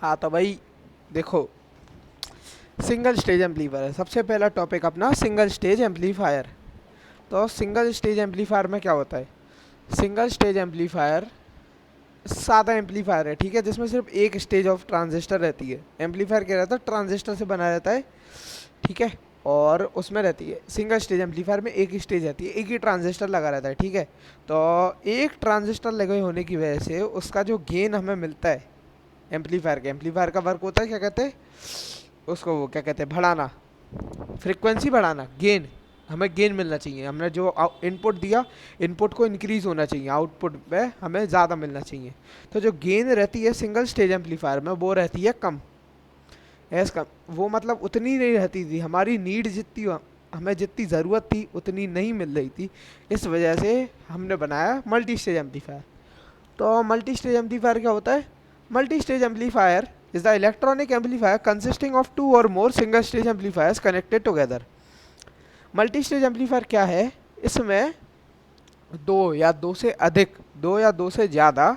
हाँ तो भाई देखो, सिंगल स्टेज एम्पलीफायर है सबसे पहला टॉपिक अपना, सिंगल स्टेज एम्पलीफायर। तो सिंगल स्टेज एम्पलीफायर में क्या होता है? सिंगल स्टेज एम्पलीफायर सादा एम्पलीफायर है, ठीक है, जिसमें सिर्फ एक स्टेज ऑफ ट्रांजिस्टर रहती है। एम्पलीफायर क्या रहता है? ट्रांजिस्टर से बना रहता है, ठीक है, और उसमें रहती है सिंगल स्टेज एम्पलीफायर में एक ही स्टेज रहती है, एक ही ट्रांजिस्टर लगा रहता है, ठीक है। तो एक ट्रांजिस्टर लगे होने की वजह से उसका जो गेन हमें मिलता है एम्पलीफायर का वर्क होता है, क्या कहते हैं उसको, वो क्या कहते हैं, बढ़ाना, फ्रिक्वेंसी बढ़ाना, गेन। हमें गेन मिलना चाहिए, हमने जो इनपुट दिया, इनपुट को इंक्रीज होना चाहिए, आउटपुट पे हमें ज़्यादा मिलना चाहिए। तो जो गेन रहती है सिंगल स्टेज एम्पलीफायर में वो रहती है कम, एस कम। वो मतलब उतनी नहीं रहती थी, हमारी नीड जितनी, हमें जितनी ज़रूरत थी उतनी नहीं मिल रही थी। इस वजह से हमने बनाया मल्टी स्टेज एम्पलीफायर। तो मल्टी स्टेज एम्पलीफायर क्या होता है? Multi stage amplifier is the electronic amplifier consisting of two or more single stage amplifiers connected together। Multi stage amplifier क्या है? इसमें दो या दो से ज़्यादा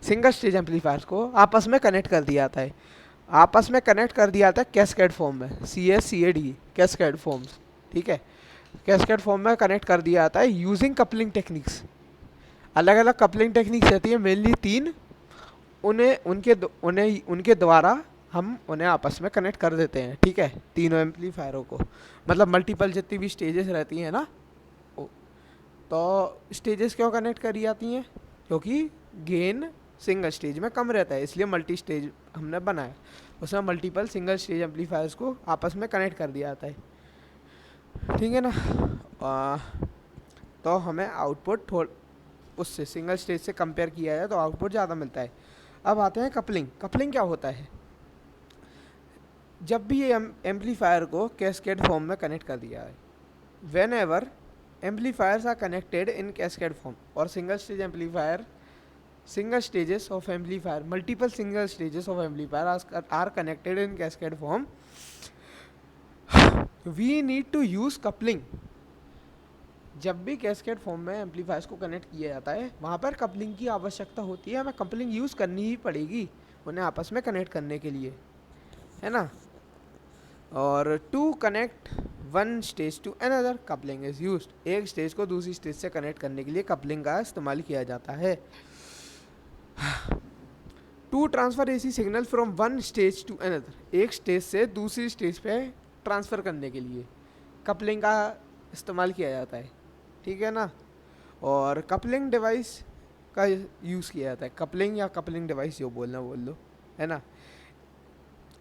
सिंगल स्टेज एम्पलीफायर्स को आपस में कनेक्ट कर दिया जाता है। आपस में कनेक्ट कर दिया जाता है कैस्केड फॉर्म में, CSCAD, कैस्केड फॉर्म्स, ठीक है। कैस्केड फॉर्म में कनेक्ट कर दिया जाता है यूजिंग कपलिंग टेक्निक्स। अलग अलग कपलिंग टेक्निक्स रहती है, मेनली 3। उनके द्वारा हम उन्हें आपस में कनेक्ट कर देते हैं, ठीक है, तीनों एम्पलीफायरों को। मतलब मल्टीपल जितनी भी स्टेजेस रहती हैं ना, तो स्टेजेस क्यों कनेक्ट करी जाती हैं? क्योंकि गेन सिंगल स्टेज में कम रहता है, इसलिए मल्टी स्टेज हमने बनाया। उसमें मल्टीपल सिंगल स्टेज एम्पलीफायर्स को आपस में कनेक्ट कर दिया जाता है, ठीक है ना। तो हमें आउटपुट उससे सिंगल स्टेज से कंपेयर किया जाए तो आउटपुट ज़्यादा मिलता है। अब आते हैं कपलिंग। कपलिंग क्या होता है? जब भी ये एम्पलीफायर को कैस्केड फॉर्म में कनेक्ट कर दिया है, whenever amplifiers are connected in cascade form और single stage amplifier, single stages of amplifier, multiple single stages of amplifier are connected in cascade form, we need to use coupling। जब भी cascade form में amplifiers को connect किया जाता है वहाँ पर कपलिंग की आवश्यकता होती है, हमें कपलिंग यूज़ करनी ही पड़ेगी उन्हें आपस में कनेक्ट करने के लिए, है ना। और to connect one stage to another coupling is used. एक स्टेज को दूसरी स्टेज से कनेक्ट करने के लिए कपलिंग का इस्तेमाल किया जाता है। To transfer AC signal from one stage to another, एक स्टेज से दूसरी स्टेज पे ट्रांसफ़र करने के लिए कपलिंग का इस्तेमाल किया जाता है, ठीक है ना। और कपलिंग डिवाइस का यूज़ किया जाता है, कपलिंग या कपलिंग डिवाइस जो बोलना बोल लो, है ना।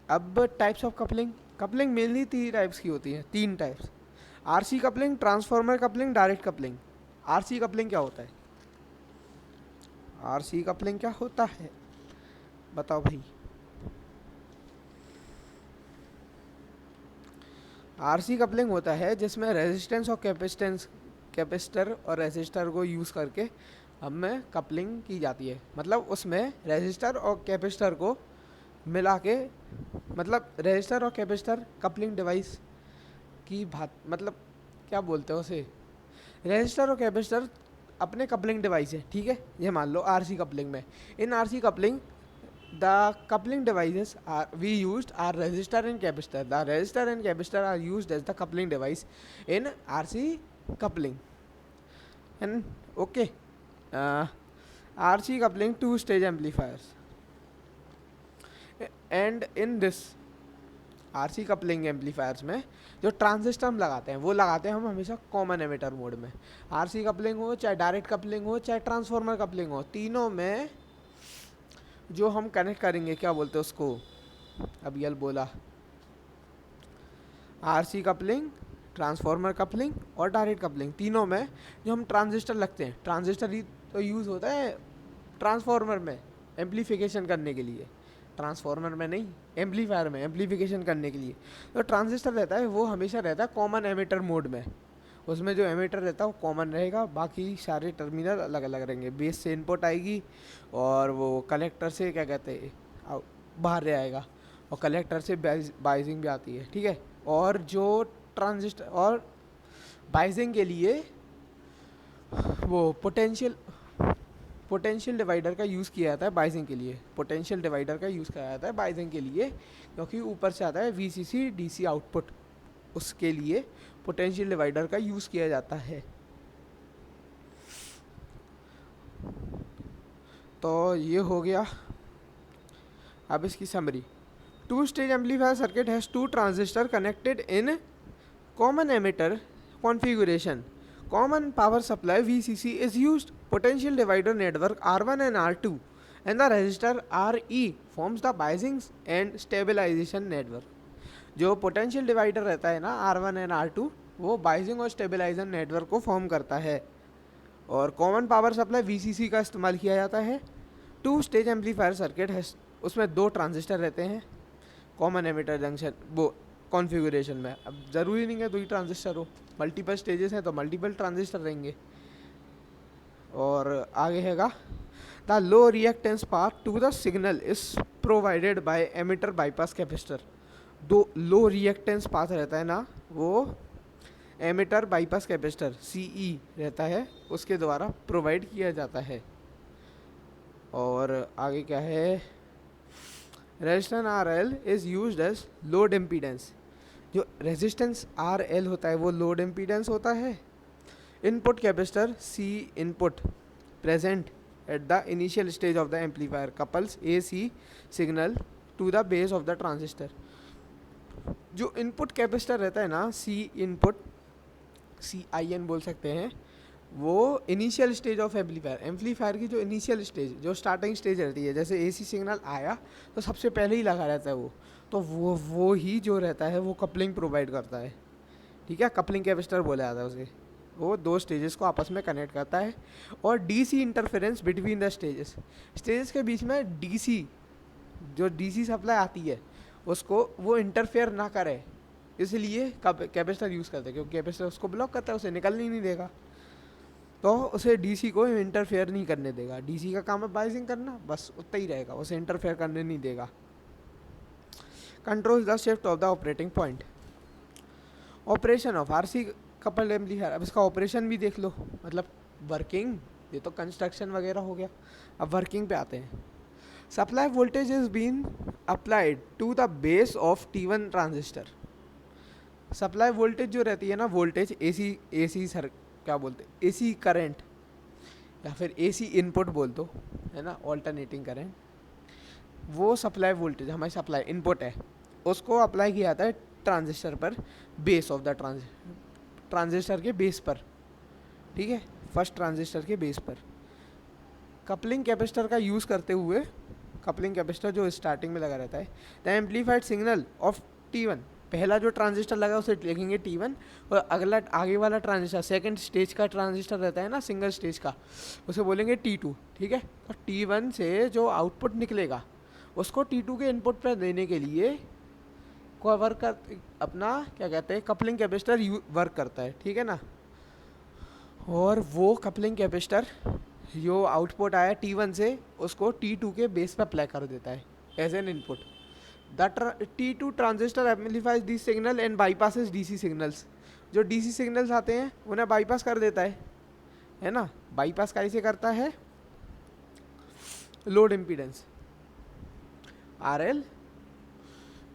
अब types of coupling. Coupling mainly 3 types की होती हैं, 3 types. RC coupling, transformer coupling, direct coupling. RC coupling क्या होता है? RC कपलिंग क्या होता है बताओ भाई। RC कपलिंग होता है जिसमें रेजिस्टेंस और कैपेसिटर और रेजिस्टर को यूज़ करके हमें कपलिंग की जाती है। मतलब उसमें रेजिस्टर और कैपेसिटर को मिला के, मतलब रेजिस्टर और कैपेसिटर कपलिंग डिवाइस की बात, मतलब क्या बोलते हैं उसे, रेजिस्टर और कैपेसिटर अपने कपलिंग डिवाइस है, ठीक है। ये मान लो RC कपलिंग में, इन RC coupling the coupling devices we used are resistor and capacitor. The resistor and capacitor are used as the coupling device in RC coupling. And okay, RC coupling two stage amplifiers, and in this RC coupling amplifiers में जो transistor हम लगाते हैं वो लगाते हैं हम हमेशा कॉमन एमिटर मोड में। RC कपलिंग हो चाहे डायरेक्ट कपलिंग हो चाहे ट्रांसफार्मर कपलिंग हो, तीनों में जो हम कनेक्ट करेंगे, क्या बोलते हैं उसको, अब यल बोला, RC कपलिंग, ट्रांसफार्मर कपलिंग और डायरेक्ट कपलिंग, तीनों में जो हम ट्रांजिस्टर लगते हैं, ट्रांजिस्टर ही तो यूज़ होता है ट्रांसफार्मर में एम्पलीफिकेशन करने के लिए, ट्रांसफार्मर में नहीं, एम्पलीफायर में एम्पलीफिकेशन करने के लिए। तो ट्रांजिस्टर रहता है वो हमेशा रहता है कॉमन एमिटर मोड में, उसमें जो एमिटर रहता है वो कॉमन रहेगा, बाकी सारे टर्मिनल अलग अलग रहेंगे। बेस से इनपुट आएगी और वो कलेक्टर से क्या कहते हैं बाहर आएगा, और कलेक्टर से बाइजिंग भी आती है, ठीक है। और जो ट्रांजिस्टर और बाइजिंग के लिए वो पोटेंशियल पोटेंशियल डिवाइडर का यूज़ किया जाता है बाइजिंग के लिए, पोटेंशियल डिवाइडर का यूज़ किया जाता है बाइजिंग के लिए, क्योंकि ऊपर से आता है वीसीसी डीसी आउटपुट, उसके लिए पोटेंशियल डिवाइडर का यूज़ किया जाता है। तो ये हो गया। अब इसकी summary, two stage amplifier circuit has two transistor connected in common emitter configuration, common power supply VCC is used, potential divider network R1 and R2 and the resistor RE forms the biasing and stabilization network। जो potential divider रहता है ना R1 and R2, वो बाइजिंग और stabiliser network को form करता है, और कॉमन पावर सप्लाई VCC का इस्तेमाल किया जाता है। टू स्टेज एम्पलीफायर सर्किट है, उसमें दो ट्रांजिस्टर रहते हैं कॉमन एमिटर जंक्शन वो कॉन्फ़िगरेशन में। अब ज़रूरी नहीं है दो ही ट्रांजिस्टर हो, मल्टीपल स्टेजेस हैं तो मल्टीपल ट्रांजिस्टर रहेंगे। और आगे हैगा, the low reactance path to the signal is provided by emitter bypass capacitor. दो लो रिएक्टेंस पाथ रहता है ना, वो एमिटर बाईपास कैपेसिटर CE रहता है, उसके द्वारा प्रोवाइड किया जाता है। और आगे क्या है, resistance RL is used as load impedance. जो रेजिस्टेंस RL होता है वो लोड इम्पीडेंस होता है। Input capacitor C input present at the initial stage of the amplifier couples AC signal to the base of the transistor. जो input capacitor रहता है ना, C इनपुट, CIN बोल सकते हैं, वो इनिशियल स्टेज ऑफ एम्पलीफायर की जो इनिशियल स्टेज, जो स्टार्टिंग स्टेज रहती है, जैसे AC सिग्नल आया तो सबसे पहले ही लगा रहता है वो, तो वो ही जो रहता है वो कपलिंग प्रोवाइड करता है। ठीक है, कपलिंग कैपेसिटर बोला जाता है उसे। वो दो स्टेजेस को आपस में कनेक्ट करता है। और DC interference between the stages के बीच में DC, जो DC सप्लाई आती है उसको वो इंटरफेयर ना करे, इसलिए कैपेसिटर यूज़ करते हैं, क्योंकि कैपेसिटर उसको ब्लॉक करता है, उसे निकलने ही नहीं देगा, तो उसे DC को इंटरफेयर नहीं करने देगा। DC का काम है बाइजिंग करना, बस उतना ही रहेगा, उसे इंटरफेयर करने नहीं देगा। Control the shift of the operating point. Operation of RC coupled amplifier, अब इसका ऑपरेशन भी देख लो, मतलब वर्किंग, ये तो कंस्ट्रक्शन वगैरह हो गया, अब वर्किंग पे आते हैं। Supply voltage is been applied to the base of T1 transistor. Supply voltage जो रहती है ना, वोल्टेज AC सर क्या बोलते हैं, AC करंट या फिर AC इनपुट बोल दो, है ना, ऑल्टरनेटिंग करंट, वो सप्लाई वोल्टेज हमारी सप्लाई इनपुट है, उसको अप्लाई किया जाता है ट्रांजिस्टर पर, बेस ऑफ द ट्रांजिस्टर के बेस पर। ठीक है, फर्स्ट ट्रांजिस्टर के बेस पर। कपलिंग कैपेसिटर का यूज़ करते हुए, कपलिंग कैपेसिटर जो स्टार्टिंग में लगा रहता है, the amplified signal of T1, पहला जो ट्रांजिस्टर लगा उसे लिखेंगे T1, और अगला आगे वाला ट्रांजिस्टर सेकंड स्टेज का ट्रांजिस्टर रहता है ना, सिंगल स्टेज का, उसे बोलेंगे T2। ठीक है, तो T1 से जो आउटपुट निकलेगा उसको T2 के इनपुट पर देने के लिए वर्क कर, अपना क्या कहते हैं, कपलिंग कैपेसिटर वर्क करता है। ठीक है ना, और वो कपलिंग कैपेसिटर जो आउटपुट आया T1 से उसको T2 के बेस पर अप्लाई कर देता है as an input. The T2 transistor amplifies this signal and bypasses DC signals. जो DC सिग्नल्स आते हैं उन्हें बाईपास कर देता है ना। बाईपास कैसे करता है, लोड इम्पीडेंस RL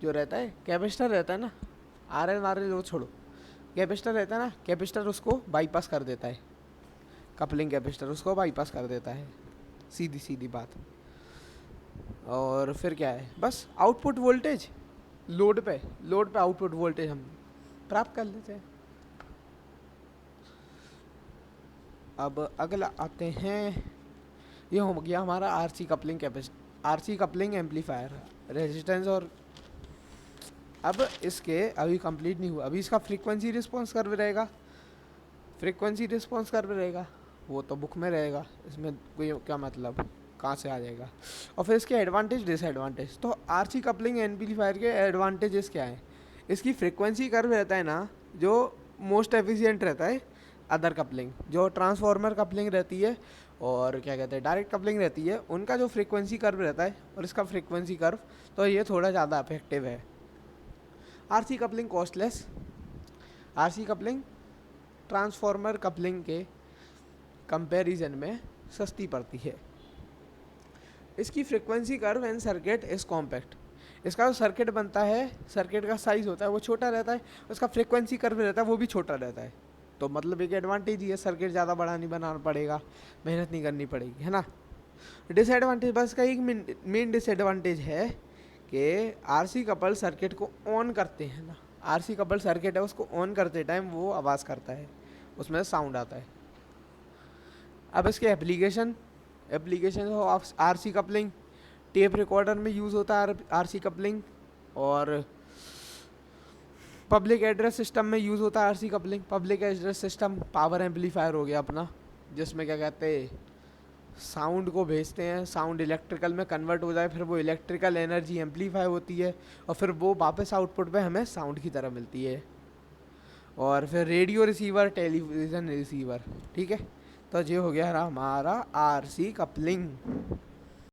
जो रहता है, कैपेसिटर रहता है ना, RL वो छोड़ो, कैपेसिटर रहता है ना, कैपेसिटर उसको बाईपास कर देता है, कपलिंग कैपेसिटर उसको बाईपास कर देता है, सीधी सीधी बात। और फिर क्या है, बस आउटपुट वोल्टेज लोड पे आउटपुट वोल्टेज हम प्राप्त कर लेते हैं। अब अगला आते हैं, ये हो गया हमारा RC कपलिंग एम्पलीफायर रेजिस्टेंस। और अब इसके अभी कंप्लीट नहीं हुआ, अभी इसका फ्रीक्वेंसी रिस्पॉन्स कर्व रहेगा, वो तो बुक में रहेगा, इसमें कोई क्या मतलब कहाँ से आ जाएगा। और फिर इसके एडवांटेज डिसएडवांटेज। तो RC कपलिंग एम्पलीफायर के एडवांटेजेस क्या हैं, इसकी फ्रीक्वेंसी कर्व रहता है ना, जो मोस्ट एफिशिएंट रहता है अदर कपलिंग, जो ट्रांसफार्मर कपलिंग रहती है और क्या कहते हैं डायरेक्ट कपलिंग रहती है, उनका जो फ्रीक्वेंसी कर्व रहता है और इसका फ्रीक्वेंसी कर्व, तो ये थोड़ा ज़्यादा इफेक्टिव है। RC coupling costless, RC coupling transformer coupling के कंपैरिजन में सस्ती पड़ती है। इसकी frequency curve and circuit is compact. इसका जो सर्किट बनता है, सर्किट का साइज़ होता है वो छोटा रहता है, उसका फ्रिक्वेंसी कर्व रहता है वो भी छोटा रहता है। तो मतलब एक एडवांटेज ही है, सर्किट ज़्यादा बड़ा नहीं बनाना पड़ेगा, मेहनत नहीं करनी पड़ेगी, है ना। डिसएडवांटेज, बस का एक मेन डिसएडवांटेज है कि आरसी कपल सर्किट को ऑन करते हैं ना, आरसी कपल सर्किट है उसको ऑन करते टाइम वो आवाज़ करता है, उसमें साउंड आता है। अब इसके application of RC coupling, tape recorder में यूज़ होता है आरसी कपलिंग, और पब्लिक एड्रेस सिस्टम में यूज़ होता है RC coupling. Public address system power amplifier हो गया अपना, जिसमें क्या कहते हैं साउंड को भेजते हैं, साउंड इलेक्ट्रिकल में कन्वर्ट हो जाए, फिर वो इलेक्ट्रिकल एनर्जी एम्पलीफाई होती है और फिर वो वापस आउटपुट पे हमें साउंड की तरह मिलती है। और फिर रेडियो रिसीवर, टेलीविज़न रिसीवर, ठीक है। तो ये हो गया हमारा आरसी कपलिंग।